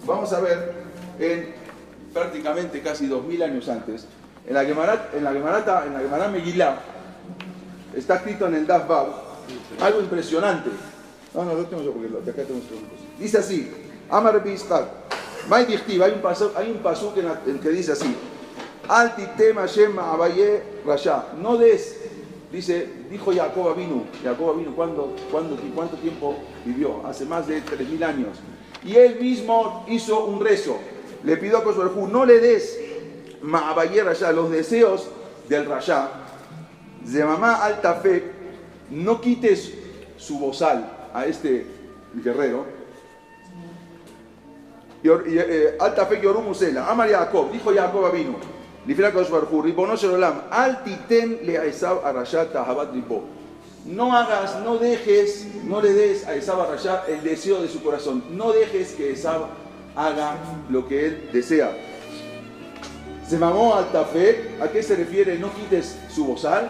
Vamos a ver en prácticamente casi 2000 años antes, en la Gemara Megilá, está escrito en el Daf Vav algo impresionante. No tengo yo porque de acá tenemos preguntas. Dice así: Amar Rabbi Yitzhak, May Dichtiv, hay un pasuk que dice así: Al titem Hashem Abaye Rasha, no des. Dijo Jacob Avinu, ¿cuánto tiempo vivió? Hace más de 3000 años. Y él mismo hizo un rezo. Le pidió a Kosh Baruj Hu, no le des Ma'abaye Rasha, los deseos del Rasha. Zemamá al Tafek, no quites su bozal a este guerrero. Al Tafek Yorum Usela, Amar Jacob, dijo Jacob Avinu, Lifra Kosh Baruj Hu, Ribono Shel Olam, al titen le a Esav a Rasha tahabat libo. No le des a Esav a Rasha el deseo de su corazón. No dejes que Esav haga lo que él desea. Se mamó al Tafek. ¿A qué se refiere? No quites su bozal.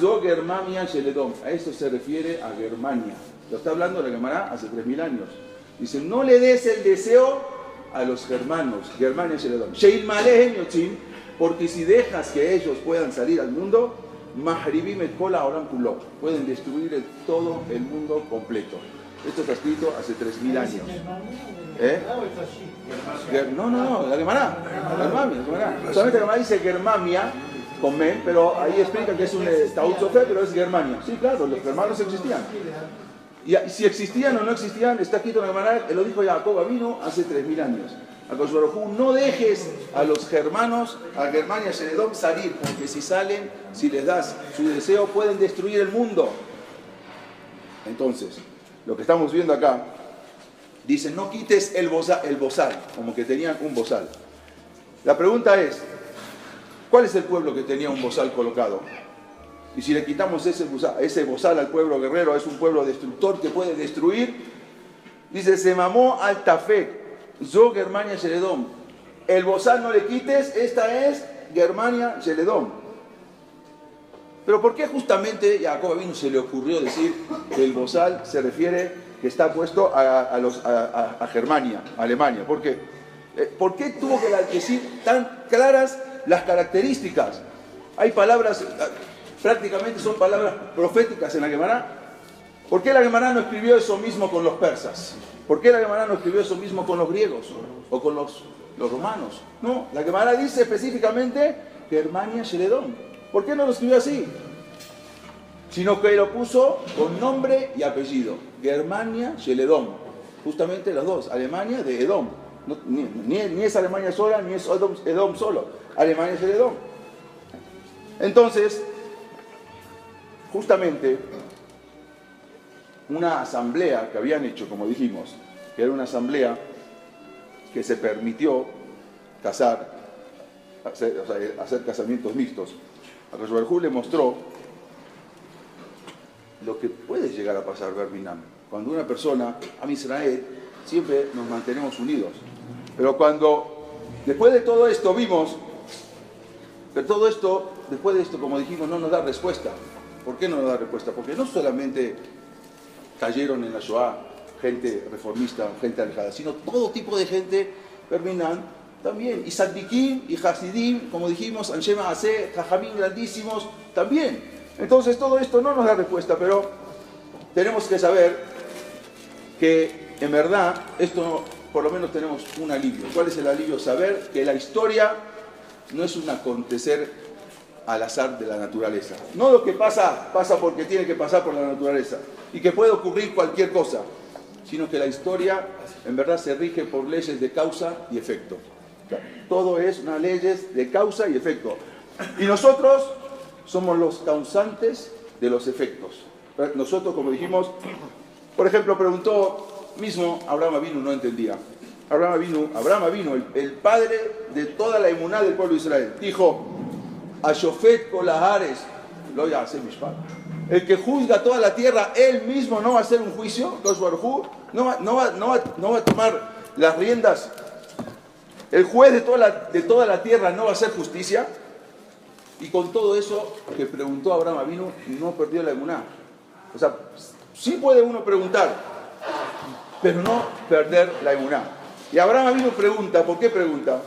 Yo Germania Sheledom. A esto se refiere a Germania. Lo está hablando la Gemara hace 3000 años. Dice, no le des el deseo a los germanos. Germania Sheledom. Sheil Malehem Yotzim. Porque si dejas que ellos puedan salir al mundo, Mahribim et Kol Haolam Kulo, pueden destruir todo el mundo completo. Esto está escrito hace 3000 años. No, la Gemara. Solamente la Gemara dice Germania con men, pero ahí explica que es un Taut Sofer, pero es Germania. Sí, claro, los germanos existían. Y si existían o no existían, está escrito en la Gemara, lo dijo Jacob Avinu hace 3000 años. A Kosh Baruj Hu, no dejes a los germanos, a Germania Sheledom salir, porque si salen, si les das su deseo, pueden destruir el mundo. Entonces, lo que estamos viendo acá, dice, no quites el bozal, como que tenían un bozal. La pregunta es, ¿cuál es el pueblo que tenía un bozal colocado? Y si le quitamos ese bozal al pueblo guerrero, es un pueblo destructor que puede destruir. Dice, se mamó al Tafek. Zo Germania Sheledom. El bozal no le quites, esta es Germania Sheledom. Pero ¿por qué justamente a Jacob Avinu se le ocurrió decir que el bozal se refiere, que está puesto a Germania, a Alemania? ¿Por qué? ¿Por qué tuvo que decir tan claras las características? Hay palabras, prácticamente son palabras proféticas en la Gemara. ¿Por qué la Gemara no escribió eso mismo con los persas? ¿Por qué la Gemara no escribió eso mismo con los griegos o con los romanos? No, la Gemara dice específicamente Germania Sheledom. ¿Por qué no lo escribió así? Sino que lo puso con nombre y apellido. Germania Sheledom. Justamente los dos. Alemania de Edom. No, ni es Alemania sola, ni es Edom solo. Alemania Sheledom. Entonces, justamente, una asamblea que habían hecho, como dijimos, que era una asamblea que se permitió hacer casamientos mixtos. A Kosh Baruj Hu le mostró lo que puede llegar a pasar, Berminam. Cuando una persona, a Israel, siempre nos mantenemos unidos. Pero después de todo esto vimos, que todo esto, después de esto, como dijimos, no nos da respuesta. ¿Por qué no nos da respuesta? Porque no solamente cayeron en la Shoah gente reformista, gente alejada, sino todo tipo de gente, Berminan, también, y Saddikim, y Hasidim, como dijimos, Anshe Maaseh, Jajamín grandísimos, también. Entonces todo esto no nos da respuesta, pero tenemos que saber que en verdad esto por lo menos tenemos un alivio. ¿Cuál es el alivio? Saber que la historia no es un acontecer al azar de la naturaleza. No lo que pasa porque tiene que pasar por la naturaleza y que puede ocurrir cualquier cosa, sino que la historia en verdad se rige por leyes de causa y efecto. Todo es unas leyes de causa y efecto. Y nosotros somos los causantes de los efectos. Nosotros, como dijimos, por ejemplo, preguntó mismo Abraham Avinu, no entendía. Abraham Avinu, el padre de toda la emuná del pueblo de Israel, dijo: Ashofet Kolahares, lo ya hace Mishpat. El que juzga toda la tierra, él mismo no va a hacer un juicio. Kosh Baruj Hu no va a tomar las riendas. El juez de toda la tierra no va a hacer justicia. Y con todo eso que preguntó Abraham Avinu, no perdió la emuná. O sea, sí puede uno preguntar, pero perder la emuná. Y Abraham Avinu pregunta, ¿por qué pregunta?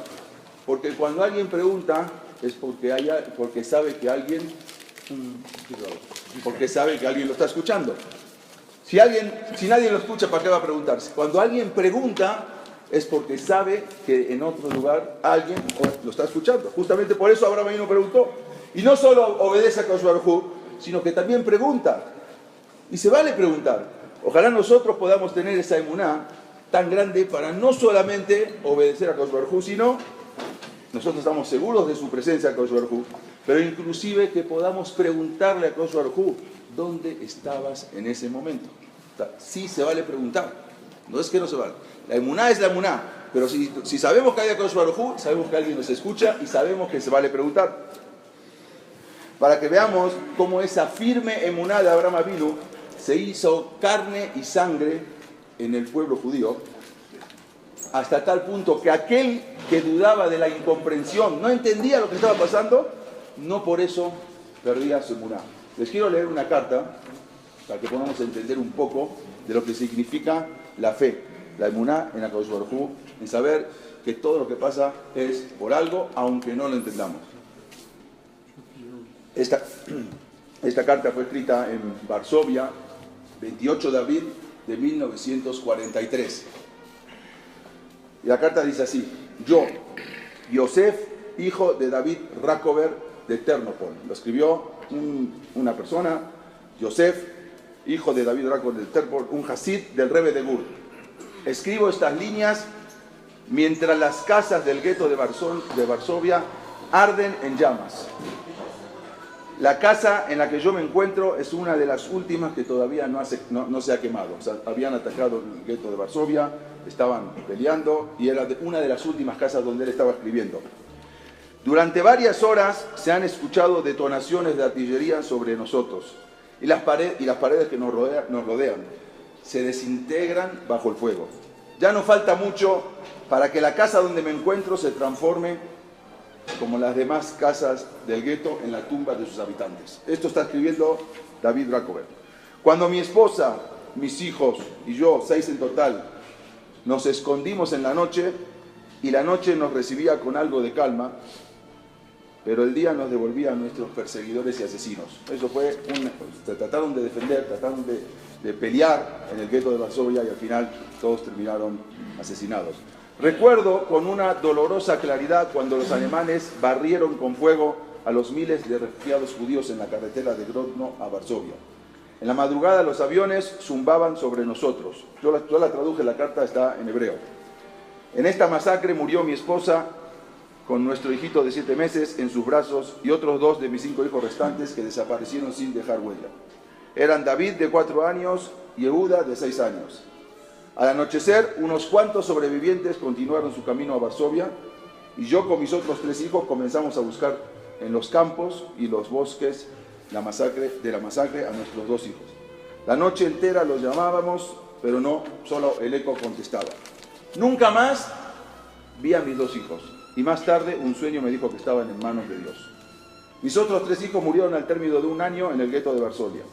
Porque cuando alguien pregunta es porque sabe que alguien lo está escuchando. Si nadie lo escucha, ¿para qué va a preguntar? Cuando alguien pregunta es porque sabe que en otro lugar alguien lo está escuchando. Justamente por eso Abraham Avinu preguntó. Y no solo obedece a Kadosh Baruj Hu, sino que también pregunta. Y se vale preguntar. Ojalá nosotros podamos tener esa emuná tan grande para no solamente obedecer a Kadosh Baruj Hu, sino nosotros estamos seguros de su presencia a Kadosh Baruj Hu, pero inclusive que podamos preguntarle a Kadosh Baruj Hu, ¿dónde estabas en ese momento? Sí se vale preguntar, no es que no se vale. La emuná es la emuná, pero si sabemos que hay a Kadosh Baruj Hu, sabemos que alguien nos escucha y sabemos que se vale preguntar. Para que veamos cómo esa firme emuná de Abraham Avinu se hizo carne y sangre en el pueblo judío, hasta tal punto que aquel que dudaba de la incomprensión, no entendía lo que estaba pasando, no por eso perdía su emuná. Les quiero leer una carta para que podamos entender un poco de lo que significa la fe, la emuná en Akadosh Baruj Hu, en saber que todo lo que pasa es por algo, aunque no lo entendamos. Esta carta fue escrita en Varsovia, 28 de abril de 1943. Y la carta dice así: yo, Yosef, hijo de David Rakover de Ternopol. Lo escribió una persona, Yosef, hijo de David Rakover de Ternopol, un hasid del Rebbe de Gur. Escribo estas líneas mientras las casas del gueto de Varsovia arden en llamas. La casa en la que yo me encuentro es una de las últimas que todavía no se ha quemado. O sea, habían atacado el gueto de Varsovia, estaban peleando y era una de las últimas casas donde él estaba escribiendo. Durante varias horas se han escuchado detonaciones de artillería sobre nosotros y las paredes que nos rodean se desintegran bajo el fuego. Ya no falta mucho para que la casa donde me encuentro se transforme como las demás casas del gueto en la tumba de sus habitantes. Esto está escribiendo David Rakover. Cuando mi esposa, mis hijos y yo, 6 en total, nos escondimos en la noche y la noche nos recibía con algo de calma, pero el día nos devolvía a nuestros perseguidores y asesinos. Eso fue se trataron de defender, trataron de pelear en el gueto de Varsovia y al final todos terminaron asesinados. Recuerdo con una dolorosa claridad cuando los alemanes barrieron con fuego a los miles de refugiados judíos en la carretera de Grodno a Varsovia. En la madrugada los aviones zumbaban sobre nosotros. Yo la traduje, la carta está en hebreo. En esta masacre murió mi esposa con nuestro hijito de 7 meses en sus brazos y otros 2 de mis 5 hijos restantes que desaparecieron sin dejar huella. Eran David de 4 años y Yehuda de 6 años. Al anochecer, unos cuantos sobrevivientes continuaron su camino a Varsovia y yo con mis otros 3 hijos comenzamos a buscar en los campos y los bosques de la masacre a nuestros 2 hijos. La noche entera los llamábamos, pero no, solo el eco contestaba. Nunca más vi a mis 2 hijos y más tarde un sueño me dijo que estaban en manos de Dios. Mis otros 3 hijos murieron al término de un año en el gueto de Varsovia.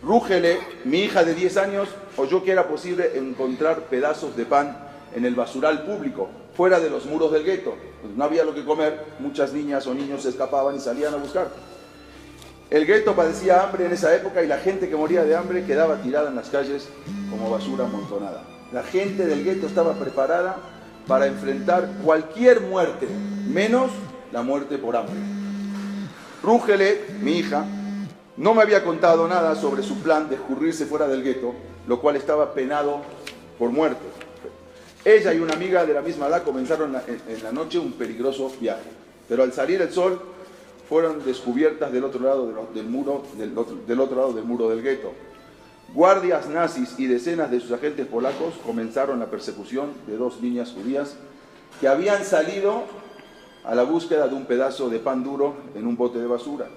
Rúgele, mi hija de 10 años, oyó que era posible encontrar pedazos de pan en el basural público, fuera de los muros del gueto. Pues no había lo que comer, muchas niñas o niños se escapaban y salían a buscar. El gueto padecía hambre en esa época y la gente que moría de hambre quedaba tirada en las calles como basura amontonada. La gente del gueto estaba preparada para enfrentar cualquier muerte, menos la muerte por hambre. Rúgele, mi hija, no me había contado nada sobre su plan de escurrirse fuera del gueto, lo cual estaba penado por muerte. Ella y una amiga de la misma edad comenzaron en la noche un peligroso viaje, pero al salir el sol fueron descubiertas del otro lado del muro del gueto. Guardias nazis y decenas de sus agentes polacos comenzaron la persecución de 2 niñas judías que habían salido a la búsqueda de un pedazo de pan duro en un bote de basura.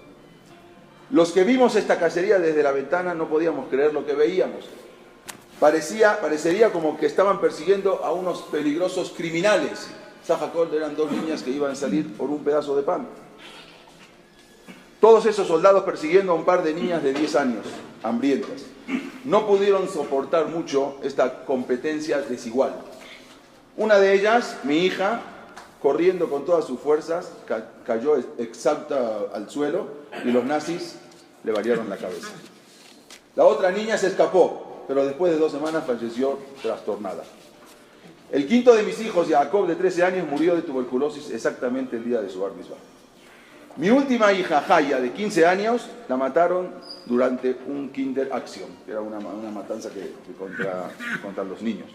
Los que vimos esta cacería desde la ventana no podíamos creer lo que veíamos. Parecería como que estaban persiguiendo a unos peligrosos criminales. Sajacol eran 2 niñas que iban a salir por un pedazo de pan. Todos esos soldados persiguiendo a un par de niñas de 10 años. hambrientas. No pudieron soportar mucho esta competencia desigual. Una de ellas, mi hija, corriendo con todas sus fuerzas, cayó exhausta al suelo y los nazis le balearon la cabeza. La otra niña se escapó, pero después de 2 semanas falleció trastornada. El quinto de mis hijos, Jacob, de 13 años, murió de tuberculosis exactamente el día de su bar mitzvah. Mi última hija, Jaya, de 15 años, la mataron durante un Kinder Action, que era una matanza contra los niños.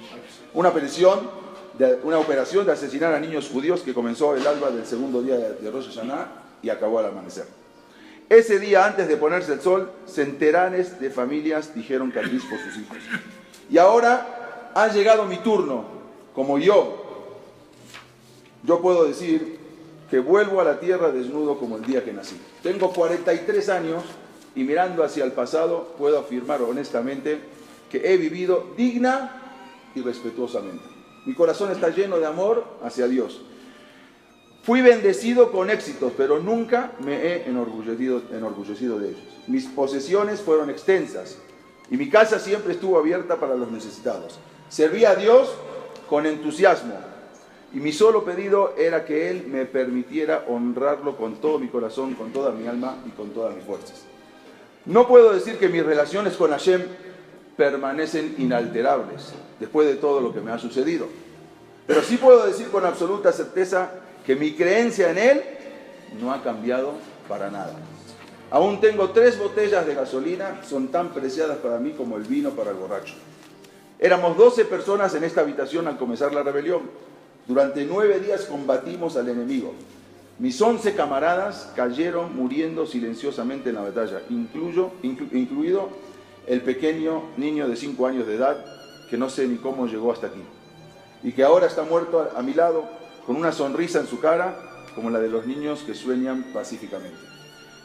Una operación de asesinar a niños judíos que comenzó el alba del segundo día de Rosh Hashanah y acabó al amanecer. Ese día, antes de ponerse el sol, centenares de familias dijeron Kaddish por sus hijos. Y ahora ha llegado mi turno. Como yo puedo decir que vuelvo a la tierra desnudo como el día que nací. Tengo 43 años y mirando hacia el pasado puedo afirmar honestamente que he vivido digna y respetuosamente. Mi corazón está lleno de amor hacia Dios. Fui bendecido con éxitos, pero nunca me he enorgullecido de ellos. Mis posesiones fueron extensas y mi casa siempre estuvo abierta para los necesitados. Serví a Dios con entusiasmo y mi solo pedido era que Él me permitiera honrarlo con todo mi corazón, con toda mi alma y con todas mis fuerzas. No puedo decir que mis relaciones con Hashem permanecen inalterables después de todo lo que me ha sucedido, pero sí puedo decir con absoluta certeza que mi creencia en Él no ha cambiado para nada. Aún tengo 3 botellas de gasolina, son tan preciadas para mí como el vino para el borracho. Éramos 12 personas en esta habitación al comenzar la rebelión. Durante 9 días combatimos al enemigo. Mis 11 camaradas cayeron muriendo silenciosamente en la batalla, incluido el pequeño niño de 5 años de edad, que no sé ni cómo llegó hasta aquí, y que ahora está muerto a mi lado, con una sonrisa en su cara, como la de los niños que sueñan pacíficamente.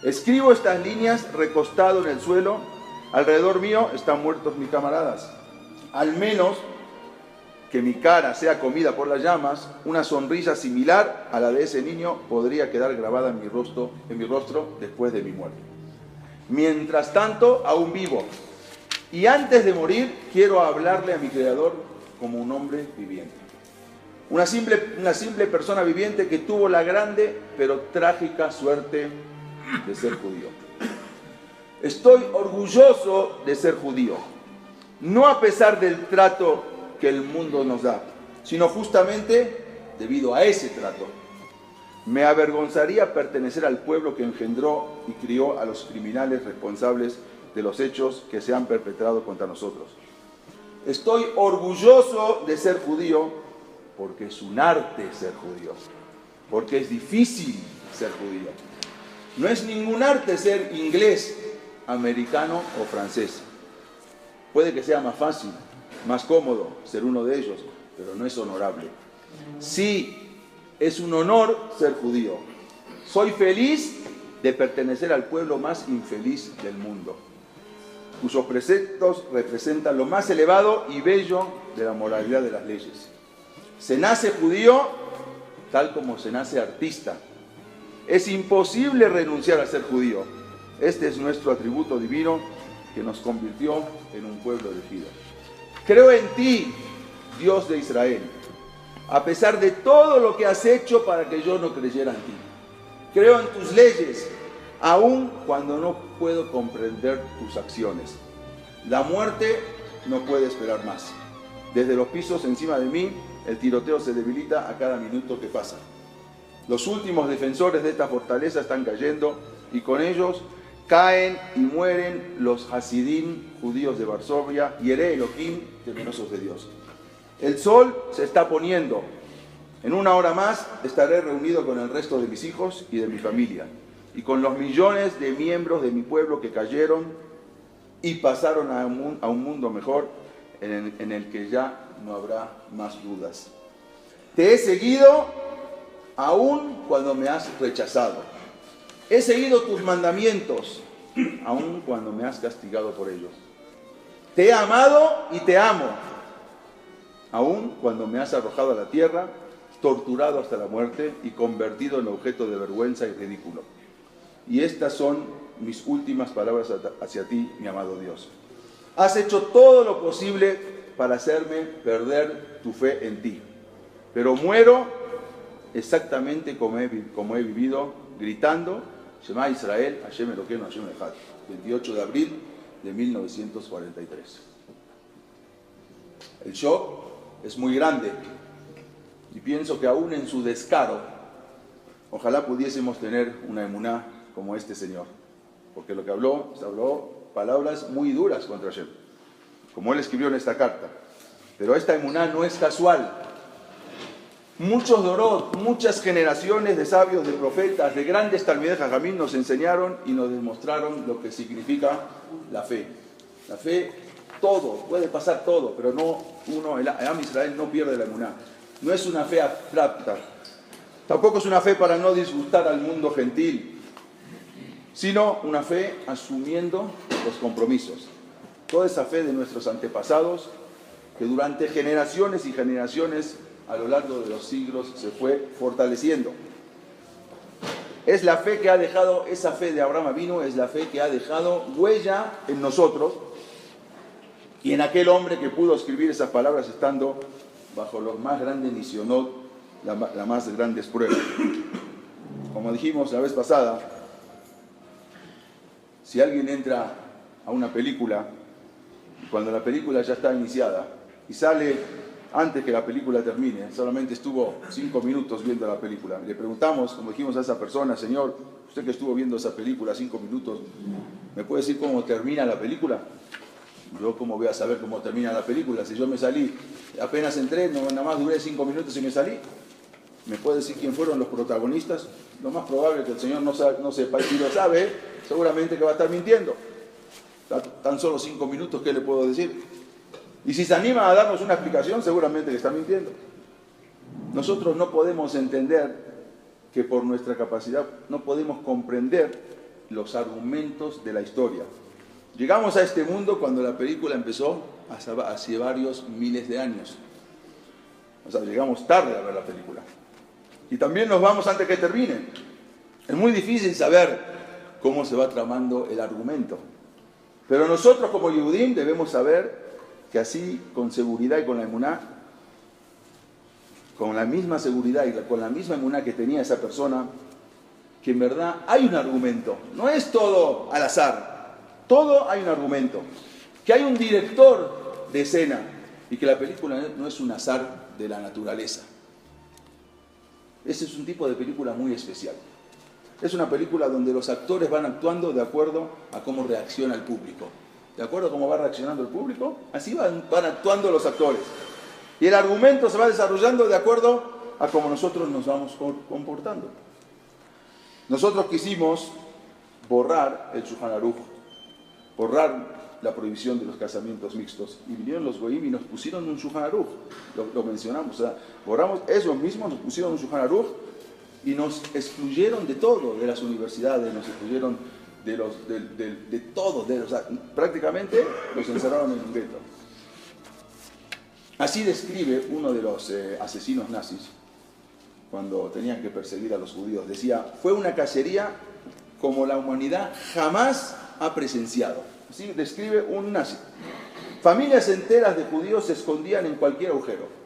Escribo estas líneas recostado en el suelo. Alrededor mío están muertos mis camaradas. Al menos que mi cara sea comida por las llamas, una sonrisa similar a la de ese niño podría quedar grabada en mi rostro después de mi muerte. Mientras tanto, aún vivo. Y antes de morir, quiero hablarle a mi Creador como un hombre viviente. Una simple persona viviente que tuvo la grande pero trágica suerte de ser judío. Estoy orgulloso de ser judío. No a pesar del trato que el mundo nos da, sino justamente debido a ese trato. Me avergonzaría pertenecer al pueblo que engendró y crió a los criminales responsables de los hechos que se han perpetrado contra nosotros. Estoy orgulloso de ser judío porque es un arte ser judío, porque es difícil ser judío. No es ningún arte ser inglés, americano o francés. Puede que sea más fácil, más cómodo ser uno de ellos, pero no es honorable. Sí, es un honor ser judío. Soy feliz de pertenecer al pueblo más infeliz del mundo, cuyos preceptos representan lo más elevado y bello de la moralidad de las leyes. Se nace judío tal como se nace artista. Es imposible renunciar a ser judío. Este es nuestro atributo divino que nos convirtió en un pueblo elegido. Creo en ti, Dios de Israel, a pesar de todo lo que has hecho para que yo no creyera en ti. Creo en tus leyes, aun cuando no puedo comprender tus acciones. La muerte no puede esperar más. Desde los pisos encima de mí, el tiroteo se debilita a cada minuto que pasa. Los últimos defensores de esta fortaleza están cayendo y con ellos caen y mueren los Hasidim judíos de Varsovia, Yerei Elohim, temerosos de Dios. El sol se está poniendo. En 1 hora más estaré reunido con el resto de mis hijos y de mi familia, y con los millones de miembros de mi pueblo que cayeron y pasaron a un mundo mejor en el que ya no habrá más dudas. Te he seguido aun cuando me has rechazado. He seguido tus mandamientos, aun cuando me has castigado por ellos. Te he amado y te amo, aun cuando me has arrojado a la tierra, torturado hasta la muerte y convertido en objeto de vergüenza y ridículo. Y estas son mis últimas palabras hacia ti, mi amado Dios. Has hecho todo lo posible para hacerme perder tu fe en ti, pero muero exactamente como he vivido, gritando, Shema Israel, Hashem Elokeinu, Hashem Echad, 28 de abril de 1943. El shock es muy grande y pienso que aún en su descaro, ojalá pudiésemos tener una emuná como este señor, porque lo que habló palabras muy duras contra Hashem, como él escribió en esta carta. Pero esta emuná no es casual. Muchos dorot, muchas generaciones de sabios, de profetas, de grandes talmidei jajamim nos enseñaron y nos demostraron lo que significa la fe. La fe, todo, puede pasar todo, pero el Am Israel no pierde la emuná. No es una fe abstracta, tampoco es una fe para no disgustar al mundo gentil, sino una fe asumiendo los compromisos. Toda esa fe de nuestros antepasados, que durante generaciones y generaciones a lo largo de los siglos se fue fortaleciendo. Es la fe que ha dejado, esa fe de Abraham Avinu, es la fe que ha dejado huella en nosotros y en aquel hombre que pudo escribir esas palabras estando bajo los más grandes nisionot, las más grandes pruebas. Como dijimos la vez pasada, si alguien entra a una película, cuando la película ya está iniciada y sale antes que la película termine, solamente estuvo 5 minutos viendo la película, le preguntamos, como dijimos a esa persona, Señor, usted que estuvo viendo esa película 5 minutos, ¿me puede decir cómo termina la película? Yo cómo voy a saber cómo termina la película, si yo me salí, apenas entré, nada más duré 5 minutos y me salí. ¿Me puede decir quién fueron los protagonistas? Lo más probable es que el Señor no sepa, y si lo sabe, seguramente que va a estar mintiendo. Tan solo 5 minutos, ¿qué le puedo decir? Y si se anima a darnos una explicación, seguramente que está mintiendo. Nosotros no podemos entender que por nuestra capacidad no podemos comprender los argumentos de la historia. Llegamos a este mundo cuando la película empezó hace varios miles de años. O sea, llegamos tarde a ver la película. Y también nos vamos antes que termine. Es muy difícil saber cómo se va tramando el argumento. Pero nosotros como Yehudim debemos saber que así, con seguridad y con la emuná, con la misma seguridad y con la misma emuná que tenía esa persona, que en verdad hay un argumento. No es todo al azar. Todo hay un argumento. Que hay un director de escena y que la película no es un azar de la naturaleza. Ese es un tipo de película muy especial. Es una película donde los actores van actuando de acuerdo a cómo reacciona el público. De acuerdo a cómo va reaccionando el público, así van actuando los actores. Y el argumento se va desarrollando de acuerdo a cómo nosotros nos vamos comportando. Nosotros quisimos borrar el Shulchan Aruch, borrar la prohibición de los casamientos mixtos. Y vinieron los goyim y nos pusieron un Shulchan Aruch. Lo mencionamos, o sea, borramos eso mismo, nos pusieron un Shulchan Aruch y nos excluyeron de todo, de las universidades, nos excluyeron de todo, o sea, prácticamente los encerraron en un gueto. Así describe uno de los asesinos nazis cuando tenían que perseguir a los judíos. Decía, fue una cacería como la humanidad jamás ha presenciado. Así describe un nazi. Familias enteras de judíos se escondían en cualquier agujero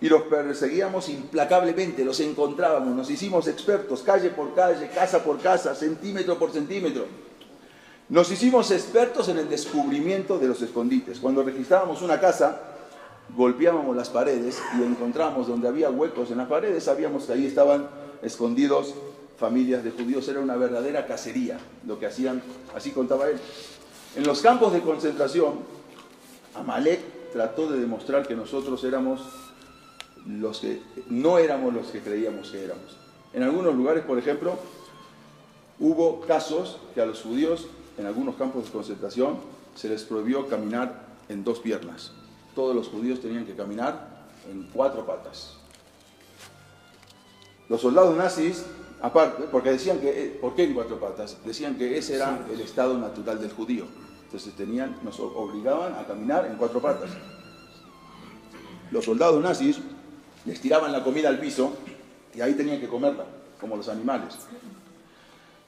y los perseguíamos implacablemente, los encontrábamos, nos hicimos expertos, calle por calle, casa por casa, centímetro por centímetro. Nos hicimos expertos en el descubrimiento de los escondites. Cuando registrábamos una casa, golpeábamos las paredes y encontramos donde había huecos en las paredes, sabíamos que ahí estaban escondidos familias de judíos. Era una verdadera cacería lo que hacían, así contaba él. En los campos de concentración, Amalek trató de demostrar que nosotros éramos no éramos los que creíamos que éramos. En algunos lugares, por ejemplo, hubo casos que a los judíos, en algunos campos de concentración, se les prohibió caminar en 2 piernas. Todos los judíos tenían que caminar en 4 patas. Los soldados nazis, aparte, porque decían que, ¿por qué en 4 patas? Decían que ese era el estado natural del judío. Entonces nos obligaban a caminar en 4 patas. Los soldados nazis les tiraban la comida al piso y ahí tenían que comerla, como los animales.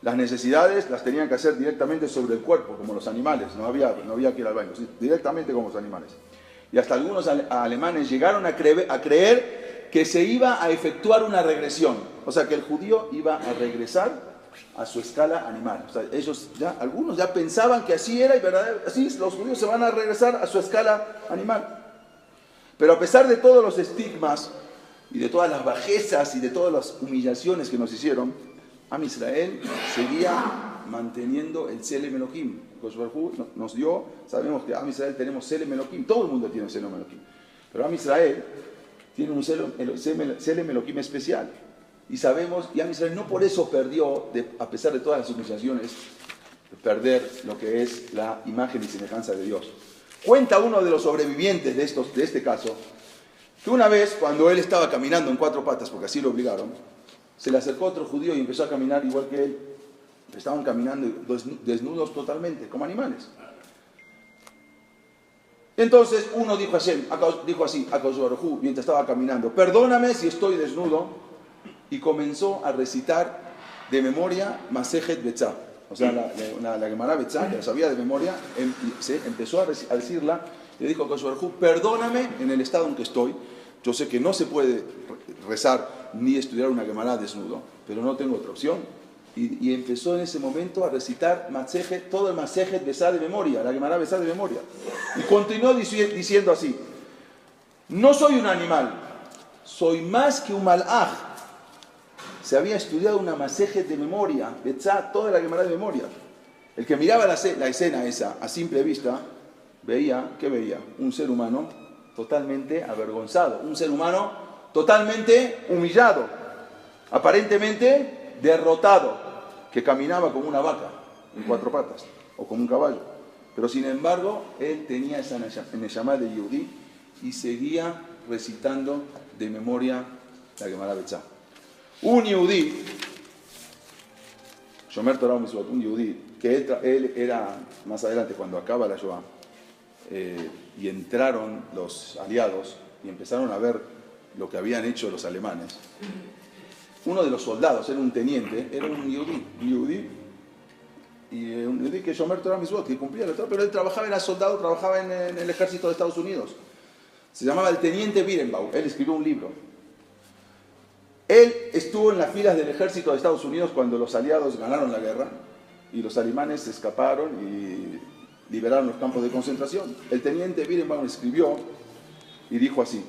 Las necesidades las tenían que hacer directamente sobre el cuerpo, como los animales. No había que ir al baño, ¿sí? Directamente como los animales. Y hasta algunos alemanes llegaron a creer que se iba a efectuar una regresión. O sea, que el judío iba a regresar a su escala animal. O sea, algunos ya pensaban que así era y así los judíos se van a regresar a su escala animal. Pero a pesar de todos los estigmas y de todas las bajezas y de todas las humillaciones que nos hicieron, Am Israel seguía manteniendo el Tselem Elohim. Nos dio, sabemos que Am Israel tenemos Tselem Elohim, todo el mundo tiene Tselem Elohim, pero Am Israel tiene un Tselem Elohim especial. Y sabemos, y Am Israel no por eso perdió, a pesar de todas las humillaciones, perder lo que es la imagen y semejanza de Dios. Cuenta uno de los sobrevivientes de este caso, que una vez, cuando él estaba caminando en 4 patas, porque así lo obligaron, se le acercó otro judío y empezó a caminar igual que él. Estaban caminando desnudos totalmente, como animales. Entonces uno dijo así, a Kadosh Baruj Hu, mientras estaba caminando: perdóname si estoy desnudo. Y comenzó a recitar de memoria Masejet Betzá. O sea, la Gemara Betzá, que la sabía de memoria, empezó a decirla. Le dijo a Kadosh Baruj Hu: perdóname en el estado en que estoy. Yo sé que no se puede rezar ni estudiar una Gemara desnudo, pero no tengo otra opción. Y empezó en ese momento a recitar todo el Masejet Betzá de memoria, la Gemara Betzá de memoria. Y continuó diciendo así: no soy un animal, soy más que un malaj. Se había estudiado una Masejet de memoria, Betzá, toda la Gemara de memoria. El que miraba la escena esa a simple vista, ¿qué veía? Un ser humano totalmente avergonzado, un ser humano totalmente humillado, aparentemente derrotado, que caminaba como una vaca en 4 patas, o como un caballo. Pero sin embargo, él tenía esa neshama de Yehudí y seguía recitando de memoria la Gemara Betzá. Un Yehudí, Shomer Torah U'Mitzvot, un Yehudí, que él era, más adelante cuando acaba la Shoah, y entraron los aliados y empezaron a ver lo que habían hecho los alemanes. Uno de los soldados, era un teniente, era un Yehudí, y un Yehudí que Shomer Torah U'Mitzvot, que cumplía la Torah, pero él era soldado, trabajaba en el ejército de Estados Unidos. Se llamaba el teniente Birenbaum. Él escribió un libro. Él estuvo en las filas del ejército de Estados Unidos cuando los aliados ganaron la guerra y los alemanes escaparon y liberaron los campos de concentración. El teniente Birenbaum escribió y dijo así: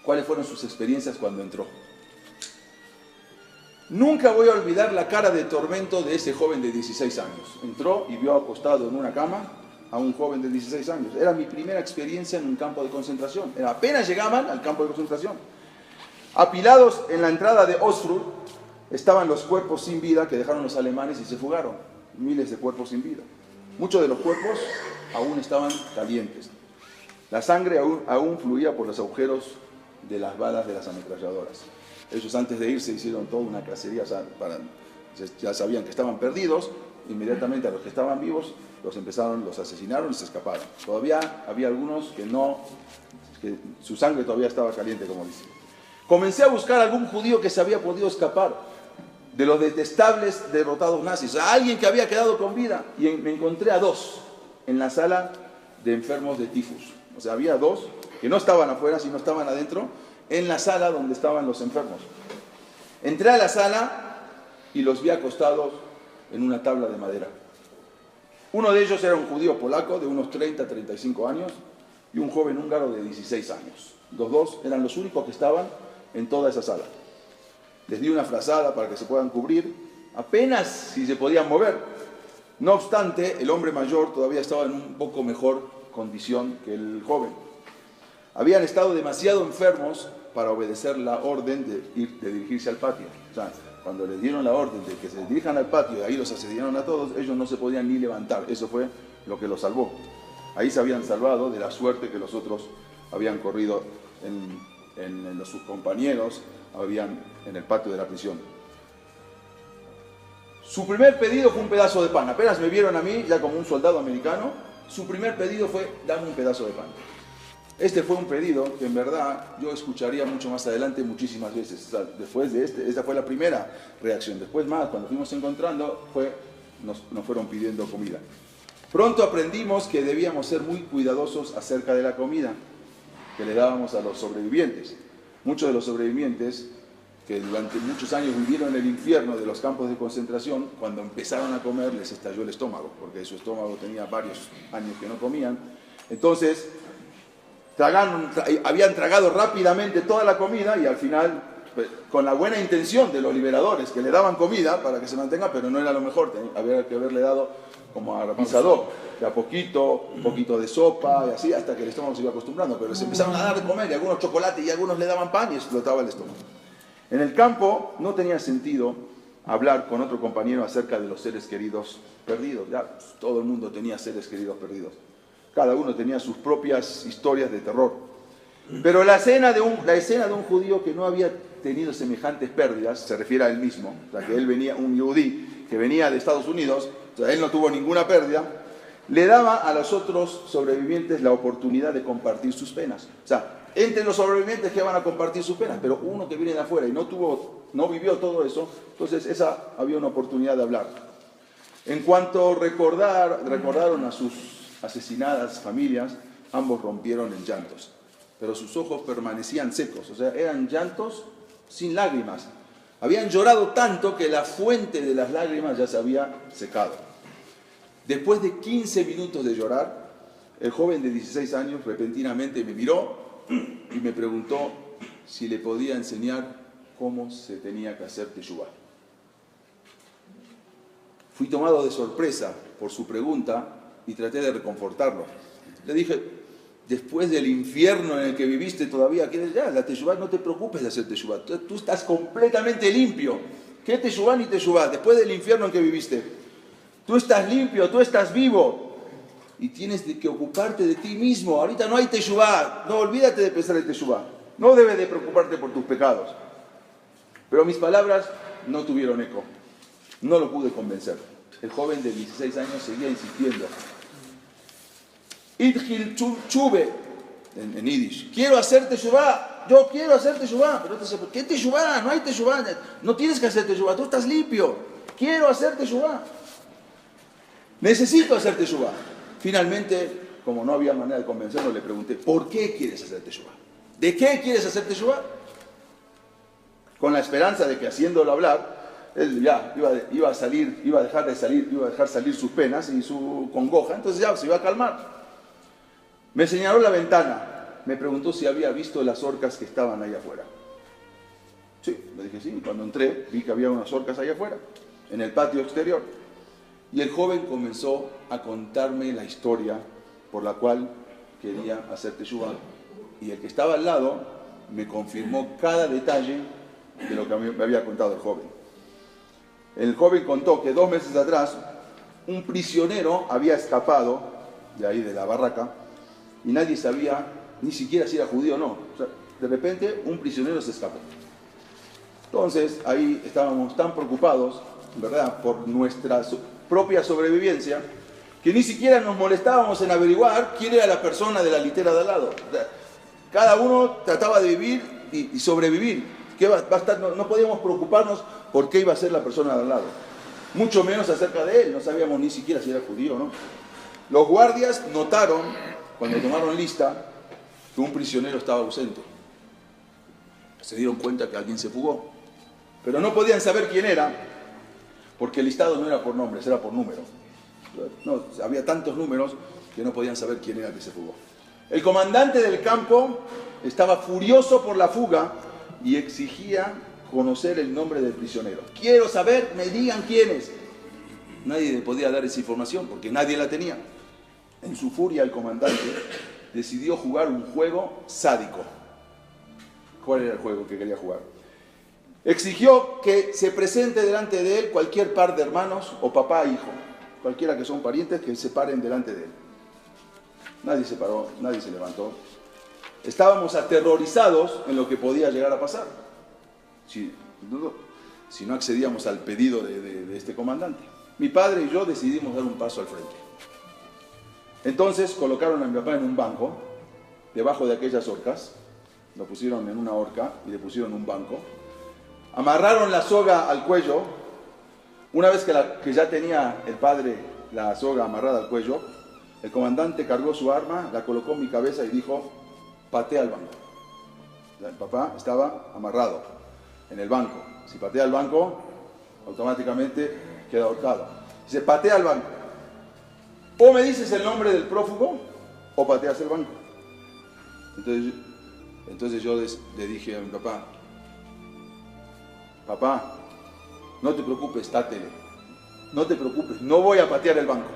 ¿cuáles fueron sus experiencias cuando entró? Nunca voy a olvidar la cara de tormento de ese joven de 16 años. Entró y vio acostado en una cama a un joven de 16 años. Era mi primera experiencia en un campo de concentración. Apenas llegaban al campo de concentración. Apilados en la entrada de Osfrud estaban los cuerpos sin vida que dejaron los alemanes y se fugaron. Miles de cuerpos sin vida. Muchos de los cuerpos aún estaban calientes. La sangre aún fluía por los agujeros de las balas de las ametralladoras. Ellos antes de irse hicieron toda una cacería, ya sabían que estaban perdidos. Inmediatamente a los que estaban vivos los asesinaron y se escaparon. Todavía había algunos que su sangre todavía estaba caliente, como dicen. Comencé a buscar a algún judío que se había podido escapar de los detestables derrotados nazis, a alguien que había quedado con vida, y me encontré a 2 en la sala de enfermos de tifus. O sea, había 2 que no estaban afuera, sino estaban adentro, en la sala donde estaban los enfermos. Entré a la sala y los vi acostados en una tabla de madera. Uno de ellos era un judío polaco de unos 30, 35 años y un joven húngaro de 16 años. Los 2 eran los únicos que estaban en toda esa sala. Les di una frazada para que se puedan cubrir, apenas si se podían mover. No obstante, el hombre mayor todavía estaba en un poco mejor condición que el joven. Habían estado demasiado enfermos para obedecer la orden de dirigirse al patio. O sea, cuando les dieron la orden de que se dirijan al patio y ahí los asesinaron a todos, ellos no se podían ni levantar. Eso fue lo que los salvó. Ahí se habían salvado de la suerte que los otros habían corrido sus compañeros en el patio de la prisión. Su primer pedido fue un pedazo de pan. Apenas me vieron a mí, ya como un soldado americano, su primer pedido fue: dame un pedazo de pan. Este fue un pedido que en verdad yo escucharía mucho más adelante muchísimas veces. O sea, después de esta fue la primera reacción. Después más, cuando fuimos encontrando, nos fueron pidiendo comida. Pronto aprendimos que debíamos ser muy cuidadosos acerca de la comida que le dábamos a los sobrevivientes. Muchos de los sobrevivientes que durante muchos años vivieron en el infierno de los campos de concentración, cuando empezaron a comer les estalló el estómago, porque su estómago tenía varios años que no comían. Entonces, habían tragado rápidamente toda la comida y al final, con la buena intención de los liberadores, que le daban comida para que se mantenga, pero no era lo mejor, había que haberle dado como a pisador, de a poquito, un poquito de sopa y así, hasta que el estómago se iba acostumbrando, pero se empezaron a dar de comer y algunos chocolates y algunos le daban pan y explotaba el estómago. En el campo no tenía sentido hablar con otro compañero acerca de los seres queridos perdidos. Ya todo el mundo tenía seres queridos perdidos. Cada uno tenía sus propias historias de terror. Pero la escena de un judío que no había tenido semejantes pérdidas, se refiere a él mismo, o sea, que él venía, un yudí que venía de Estados Unidos, o sea, él no tuvo ninguna pérdida, le daba a los otros sobrevivientes la oportunidad de compartir sus penas. O sea, entre los sobrevivientes que van a compartir sus penas, pero uno que viene de afuera y no vivió todo eso, entonces había una oportunidad de hablar. En cuanto recordaron a sus asesinadas familias, ambos rompieron en llantos, pero sus ojos permanecían secos, o sea, eran llantos sin lágrimas. Habían llorado tanto que la fuente de las lágrimas ya se había secado. Después de 15 minutos de llorar, el joven de 16 años repentinamente me miró y me preguntó si le podía enseñar cómo se tenía que hacer teshuvá. Fui tomado de sorpresa por su pregunta y traté de reconfortarlo. Le dije, después del infierno en el que viviste todavía, ¿quieres ya? La teshuvá, no te preocupes de hacer teshuvá. Tú estás completamente limpio. ¿Qué teshuvá ni teshuvá? Después del infierno en que viviste. Tú estás limpio, tú estás vivo. Y tienes que ocuparte de ti mismo. Ahorita no hay teshuvá. No, olvídate de pensar en teshuvá. No debes de preocuparte por tus pecados. Pero mis palabras no tuvieron eco. No lo pude convencer. El joven de 16 años seguía insistiendo. Idhil chube, en Yiddish. Quiero hacer teshuvá. Yo quiero hacer teshuvá. Pero te dice, ¿qué teshuvá? No hay teshuvá. No tienes que hacer teshuvá. Tú estás limpio. Quiero hacer teshuvá. Necesito hacer teshuvá. Finalmente, como no había manera de convencerlo, le pregunté, ¿por qué quieres hacer teshuvá? ¿De qué quieres hacer teshuvá? Con la esperanza de que haciéndolo hablar, él ya iba a dejar salir sus penas y su congoja, entonces ya se iba a calmar. Me señaló la ventana, me preguntó si había visto las orcas que estaban ahí afuera. Sí, le dije sí, y cuando entré vi que había unas orcas ahí afuera, en el patio exterior. Y el joven comenzó a contarme la historia por la cual quería hacer teshuvá. Y el que estaba al lado me confirmó cada detalle de lo que me había contado el joven. El joven contó que 2 meses atrás un prisionero había escapado de ahí de la barraca y nadie sabía ni siquiera si era judío o no. O sea, de repente un prisionero se escapó. Entonces ahí estábamos tan preocupados, ¿verdad?, por nuestra propia sobrevivencia, que ni siquiera nos molestábamos en averiguar quién era la persona de la litera de al lado. O sea, cada uno trataba de vivir y sobrevivir. No podíamos preocuparnos por qué iba a ser la persona de al lado. Mucho menos acerca de él, no sabíamos ni siquiera si era judío o no. Los guardias notaron, cuando tomaron lista, que un prisionero estaba ausente. Se dieron cuenta que alguien se fugó. Pero no podían saber quién era, porque el listado no era por nombres, era por número. No, había tantos números que no podían saber quién era el que se fugó. El comandante del campo estaba furioso por la fuga y exigía conocer el nombre del prisionero. Quiero saber, me digan quién es. Nadie le podía dar esa información porque nadie la tenía. En su furia el comandante decidió jugar un juego sádico. ¿Cuál era el juego que quería jugar? Exigió que se presente delante de él cualquier par de hermanos o papá e hijo, cualquiera que son parientes, que se paren delante de él. Nadie se paró, nadie se levantó. Estábamos aterrorizados en lo que podía llegar a pasar si no accedíamos al pedido de este comandante. Mi padre y yo decidimos dar un paso al frente. Entonces colocaron a mi papá en un banco debajo de aquellas horcas, lo pusieron en una horca y le pusieron un banco, amarraron la soga al cuello. Una vez que ya tenía el padre la soga amarrada al cuello, el comandante cargó su arma, la colocó en mi cabeza y dijo, patea el banco. El papá estaba amarrado en el banco. Si patea el banco, automáticamente queda ahorcado. Dice, patea el banco. O me dices el nombre del prófugo, o pateas el banco. Entonces yo le dije a mi papá, papá, no te preocupes, tátele. No te preocupes, no voy a patear el banco.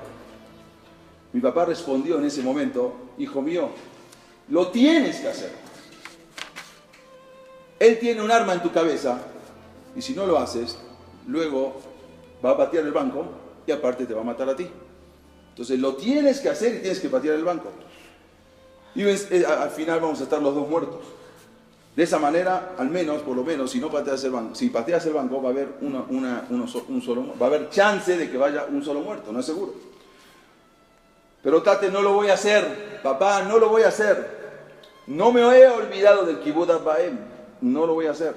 Mi papá respondió en ese momento, hijo mío, lo tienes que hacer. Él tiene un arma en tu cabeza y si no lo haces, luego va a patear el banco y aparte te va a matar a ti. Entonces lo tienes que hacer y tienes que patear el banco. Y al final vamos a estar los dos muertos. De esa manera, al menos, por lo menos, si pateas el banco, va a haber va a haber chance de que vaya un solo muerto, no es seguro. Pero tate, no lo voy a hacer, papá, no lo voy a hacer. No me he olvidado del Kibud Av Va'em, no lo voy a hacer.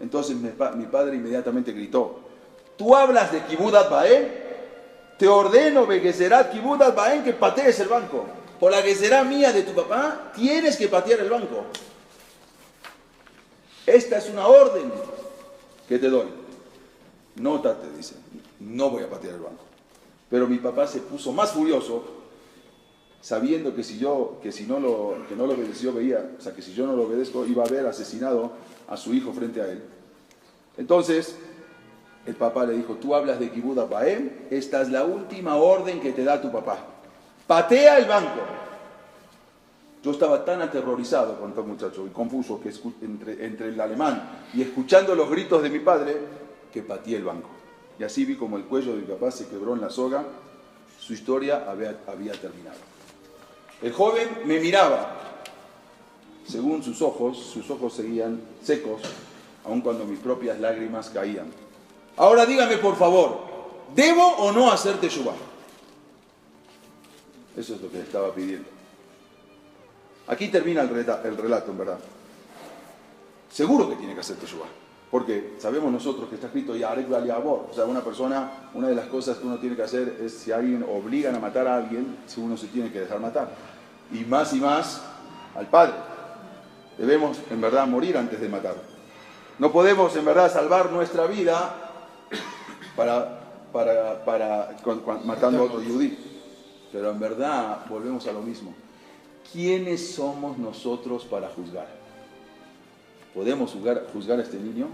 Entonces mi padre inmediatamente gritó, ¿tú hablas de Kibud Av Va'em? Te ordeno, Begezerat Kibud Av Va'em, que patees el banco. Por la que será mía de tu papá, tienes que patear el banco. Esta es una orden que te doy. No, tate, dice, no voy a patear el banco. Pero mi papá se puso más furioso, sabiendo que si no lo obedeció, que si yo no lo obedezco, iba a haber asesinado a su hijo frente a él. Entonces, el papá le dijo, tú hablas de Kibud Av Va'em, esta es la última orden que te da tu papá. Patea el banco. Yo estaba tan aterrorizado con todo muchacho y confuso que entre el alemán y escuchando los gritos de mi padre, que pateé el banco. Y así vi como el cuello de mi papá se quebró en la soga. Su historia había terminado. El joven me miraba. Según sus ojos seguían secos, aun cuando mis propias lágrimas caían. Ahora dígame por favor, ¿debo o no hacer teshuvá? Eso es lo que le estaba pidiendo. Aquí termina el relato, en verdad. Seguro que tiene que hacer teshuvá. Porque sabemos nosotros que está escrito Yarek Val Yabor. O sea, una de las cosas que uno tiene que hacer es, si a alguien obligan a matar a alguien, si uno se tiene que dejar matar. Y más al padre. Debemos, en verdad, morir antes de matar. No podemos, en verdad, salvar nuestra vida matando a otro yudí. Pero en verdad, volvemos a lo mismo. ¿Quiénes somos nosotros para juzgar? ¿Podemos juzgar a este niño?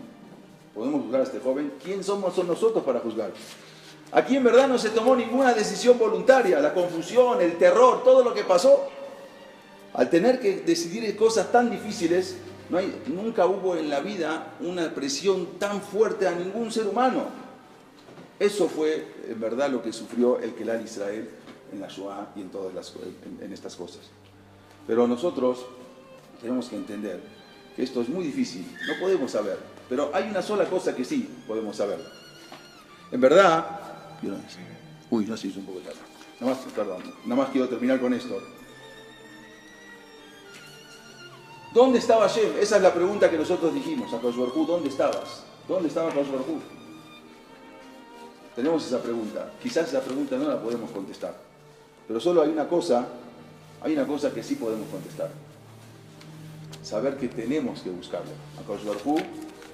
¿Podemos juzgar a este joven? ¿Quién son nosotros para juzgar? Aquí en verdad no se tomó ninguna decisión voluntaria. La confusión, el terror, todo lo que pasó. Al tener que decidir cosas tan difíciles, nunca hubo en la vida una presión tan fuerte a ningún ser humano. Eso fue en verdad lo que sufrió el Kelal Israel en la Shoah y en estas cosas. Pero nosotros tenemos que entender que esto es muy difícil, no podemos saber, pero hay una sola cosa que sí podemos saber. En verdad, no se hizo un poco tarde. Nada más quiero terminar con esto. ¿Dónde estaba Hashem? Esa es la pregunta que nosotros dijimos a Akadosh Baruj Hu, ¿dónde estabas? ¿Dónde estaba Akadosh Baruj Hu? Tenemos esa pregunta. Quizás esa pregunta no la podemos contestar, pero solo hay una cosa que sí podemos contestar. Saber que tenemos que buscarlo. Akadosh Baruj Hu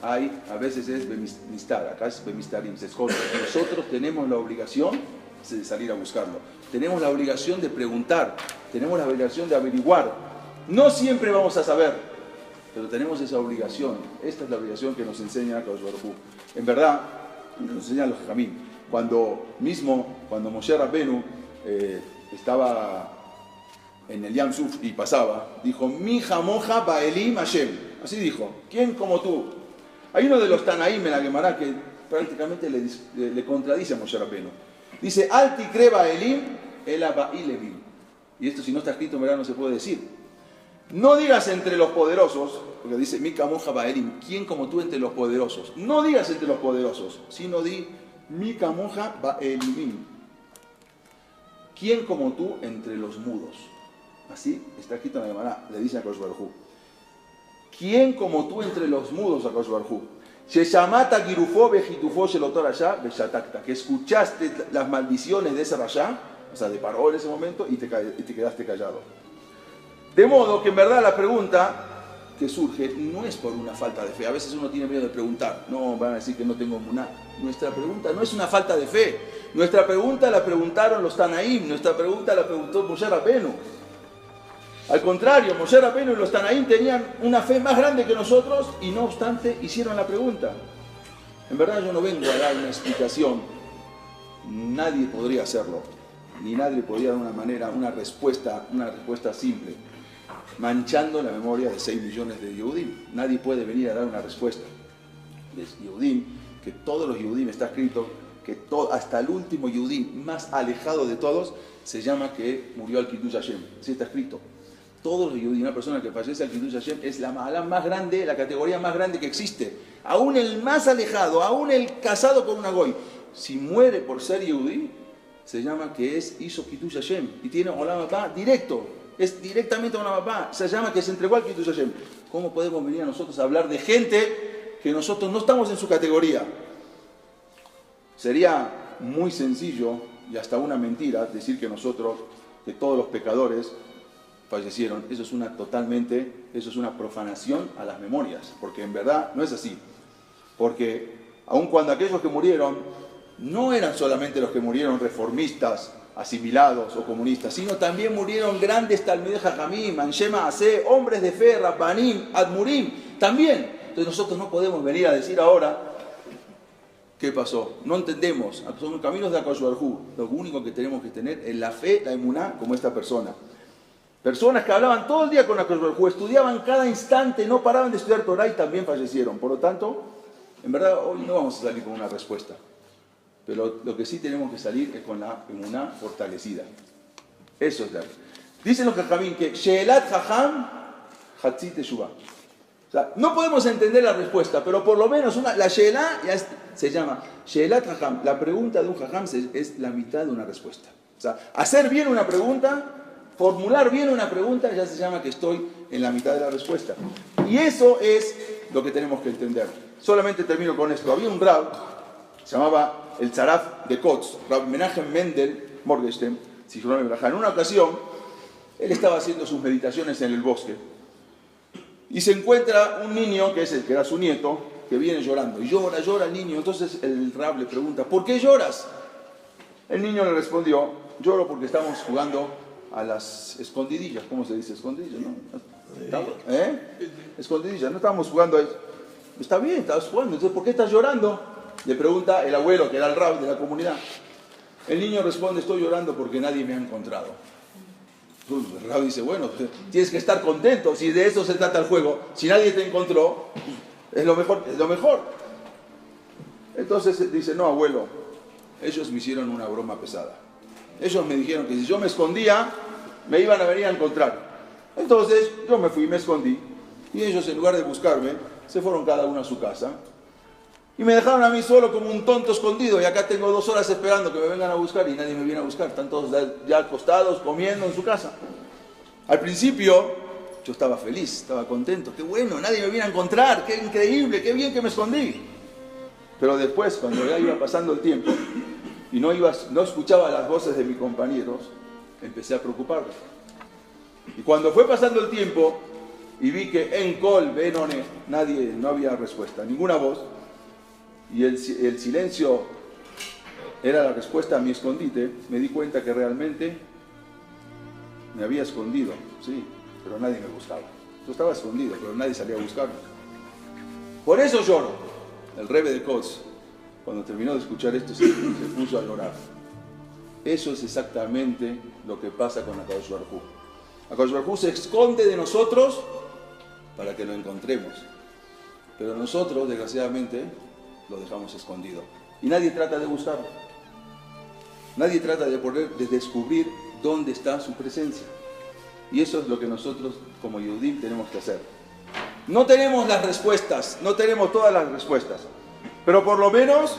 a veces es bemistar, acá es bemistarim, se esconde. Nosotros tenemos la obligación de salir a buscarlo. Tenemos la obligación de preguntar, tenemos la obligación de averiguar. No siempre vamos a saber, pero tenemos esa obligación. Esta es la obligación que nos enseña Akadosh Baruj Hu. En verdad, nos enseñan los Jamim. Cuando Moshe Rabbenu estaba en el Yam Suf y pasaba, dijo, Mi jamoja ba'elim Hashem. Así dijo, ¿quién como tú? Hay uno de los Tanaim en la Gemara que prácticamente le contradice a Moshe Rabbenu. Dice, Alti kre ba'elim ela ba'ilevim. Y esto, si no está escrito, en verdad no se puede decir. No digas entre los poderosos, porque dice, Mi jamoja ba'elim, ¿quién como tú entre los poderosos? No digas entre los poderosos, sino di, Mi jamoja ba'elimim. ¿Quién como tú entre los mudos? Así está escrito en la Gemara, le dice a Akadosh Baruj Hu. ¿Quién como tú entre los mudos, Akadosh Baruj Hu? Que escuchaste las maldiciones de ese rayá, o sea, de Paró en ese momento, y te quedaste callado. De modo que en verdad la pregunta que surge no es por una falta de fe. A veces uno tiene miedo de preguntar. No, van a decir que no tengo muná. Nuestra pregunta no es una falta de fe. Nuestra pregunta la preguntaron los Tanaim. Nuestra pregunta la preguntó Moshe Rabbeinu. Al contrario, Moshe Rabbeinu y los Tanaim tenían una fe más grande que nosotros y no obstante hicieron la pregunta. En verdad yo no vengo a dar una explicación. Nadie podría hacerlo. Ni nadie podría dar una respuesta simple, manchando la memoria de 6 millones de Yehudim. Nadie puede venir a dar una respuesta. Es Yehudim, que todos los Yehudim, está escrito que hasta el último Yehudim más alejado de todos se llama que murió al Kiddush Hashem. Así está escrito. Todos los Yehudim, una persona que fallece al Kiddush Hashem es la ma'alá más grande, la categoría más grande que existe. Aún el más alejado, aún el casado con una goy, si muere por ser Yehudim, se llama que hizo Kiddush Hashem y tiene Olam Haba directo. Es directamente una papá, se llama que se entregó al Kiddush Hashem. ¿Cómo podemos venir a nosotros a hablar de gente que nosotros no estamos en su categoría? Sería muy sencillo y hasta una mentira decir que nosotros, que todos los pecadores fallecieron. Eso es una profanación a las memorias, porque en verdad no es así. Porque aun cuando aquellos que murieron no eran solamente los que murieron reformistas, asimilados o comunistas, sino también murieron grandes Talmidei Jajamim, Anshe Maaseh, hombres de fe, Rabbanim, Admurim, también. Entonces nosotros no podemos venir a decir ahora, ¿qué pasó? No entendemos, son caminos de Akadosh Baruj Hu. Lo único que tenemos que tener es la fe, la emuná, como esta persona. Personas que hablaban todo el día con Akadosh Baruj Hu, estudiaban cada instante, no paraban de estudiar Torah y también fallecieron. Por lo tanto, en verdad hoy no vamos a salir con una respuesta. Pero lo que sí tenemos que salir es con la emuná fortalecida. Eso es la. Dicen los jajamín que Sheelat Jajam Hatzi Teshuvah. O sea, no podemos entender la respuesta, pero por lo menos la Sheelá se llama Sheelat Jajam. La pregunta de un Jajam es la mitad de una respuesta. O sea, hacer bien una pregunta, formular bien una pregunta, ya se llama que estoy en la mitad de la respuesta. Y eso es lo que tenemos que entender. Solamente termino con esto. Había un rab, se llamaba el Tzaraf de Kotz, Rab Menachem Mendel Morgenstern, en una ocasión, él estaba haciendo sus meditaciones en el bosque y se encuentra un niño, que era su nieto, que viene llorando. Y llora el niño. Entonces el Rab le pregunta, ¿por qué lloras? El niño le respondió, lloro porque estamos jugando a las escondidillas. ¿Cómo se dice escondidillas? ¿No? Escondidillas, no estábamos jugando a eso. Está bien, estabas jugando, entonces ¿por qué estás llorando? Le pregunta el abuelo, que era el rab de la comunidad. El niño responde, estoy llorando porque nadie me ha encontrado. El rab dice, bueno, tienes que estar contento, si de eso se trata el juego. Si nadie te encontró, es lo mejor. Entonces dice, no, abuelo, ellos me hicieron una broma pesada. Ellos me dijeron que si yo me escondía, me iban a venir a encontrar. Entonces yo me fui, me escondí, y ellos en lugar de buscarme, se fueron cada uno a su casa. Y me dejaron a mí solo como un tonto escondido. Y acá tengo 2 horas esperando que me vengan a buscar y nadie me viene a buscar. Están todos ya acostados, comiendo en su casa. Al principio yo estaba feliz, estaba contento. ¡Qué bueno! Nadie me viene a encontrar. ¡Qué increíble! ¡Qué bien que me escondí! Pero después, cuando ya iba pasando el tiempo y no escuchaba las voces de mis compañeros, empecé a preocuparme. Y cuando fue pasando el tiempo y vi que en Kol, Benone, no había respuesta, ninguna voz, y el silencio era la respuesta a mi escondite, me di cuenta que realmente me había escondido, sí, pero nadie me buscaba. Yo estaba escondido, pero nadie salía a buscarme. Por eso lloro. El Rebbe de Kotz, cuando terminó de escuchar esto, se puso a llorar. Eso es exactamente lo que pasa con Akadosh Baruj Hu. Akadosh Baruj Hu se esconde de nosotros para que lo encontremos. Pero nosotros, desgraciadamente, lo dejamos escondido. Y nadie trata de buscarlo. Nadie trata de descubrir dónde está su presencia. Y eso es lo que nosotros, como Yehudim, tenemos que hacer. No tenemos las respuestas, no tenemos todas las respuestas. Pero por lo menos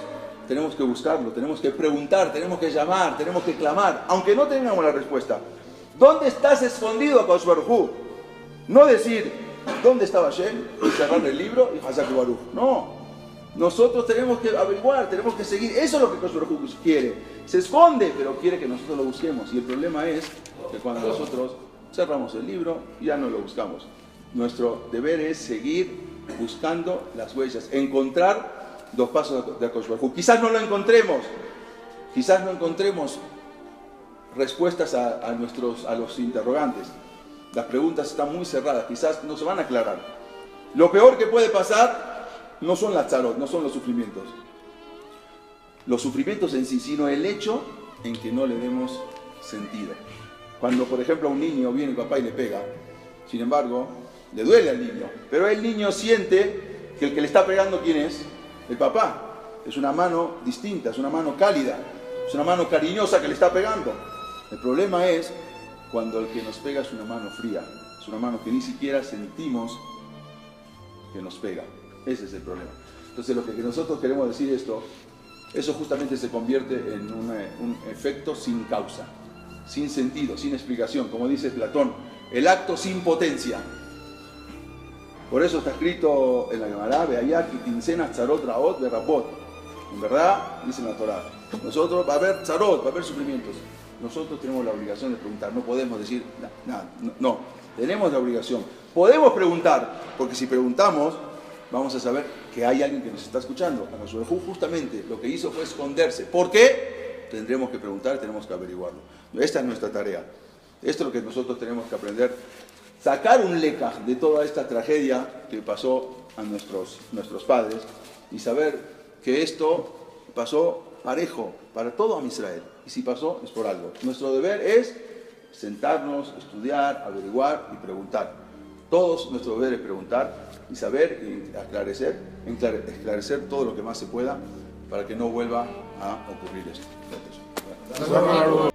tenemos que buscarlo, tenemos que preguntar, tenemos que llamar, tenemos que clamar, aunque no tengamos la respuesta. ¿Dónde estás escondido, Akadosh Baruj Hu? No decir, ¿dónde estaba Hashem? Y cerrar el libro y Hazak Baruch. No. Nosotros tenemos que averiguar, tenemos que seguir. Eso es lo que Akadosh Baruj Hu quiere. Se esconde, pero quiere que nosotros lo busquemos. Y el problema es que cuando nosotros cerramos el libro, ya no lo buscamos. Nuestro deber es seguir buscando las huellas, encontrar los pasos de Akadosh Baruj Hu. Quizás no lo encontremos, quizás no encontremos respuestas a los interrogantes. Las preguntas están muy cerradas, quizás no se van a aclarar. Lo peor que puede pasar no son las tzarot, no son los sufrimientos. Los sufrimientos en sí, sino el hecho en que no le demos sentido. Cuando, por ejemplo, a un niño viene el papá y le pega, sin embargo, le duele al niño, pero el niño siente que el que le está pegando, ¿quién es? El papá. Es una mano distinta, es una mano cálida, es una mano cariñosa que le está pegando. El problema es cuando el que nos pega es una mano fría, es una mano que ni siquiera sentimos que nos pega. Ese es el problema. Entonces, lo que nosotros queremos decir esto, eso justamente se convierte en un efecto sin causa, sin sentido, sin explicación, como dice Platón, el acto sin potencia. Por eso está escrito en la Gemara, Be'ayá kitinsenas tzarot raot berabot. En verdad, dice en la Torá, nosotros va a haber tzarot, va a haber sufrimientos. Nosotros tenemos la obligación de preguntar, no podemos decir, no, tenemos la obligación. Podemos preguntar, porque si preguntamos, vamos a saber que hay alguien que nos está escuchando. Akadosh Baruj Hu justamente lo que hizo fue esconderse. ¿Por qué? Tendremos que preguntar, tenemos que averiguarlo. Esta es nuestra tarea. Esto es lo que nosotros tenemos que aprender. Sacar un lekaj de toda esta tragedia que pasó a nuestros padres y saber que esto pasó parejo para todo Am Israel. Y si pasó, es por algo. Nuestro deber es sentarnos, estudiar, averiguar y preguntar. Todos nuestro deber es preguntar y saber y esclarecer todo lo que más se pueda para que no vuelva a ocurrir esto. Gracias.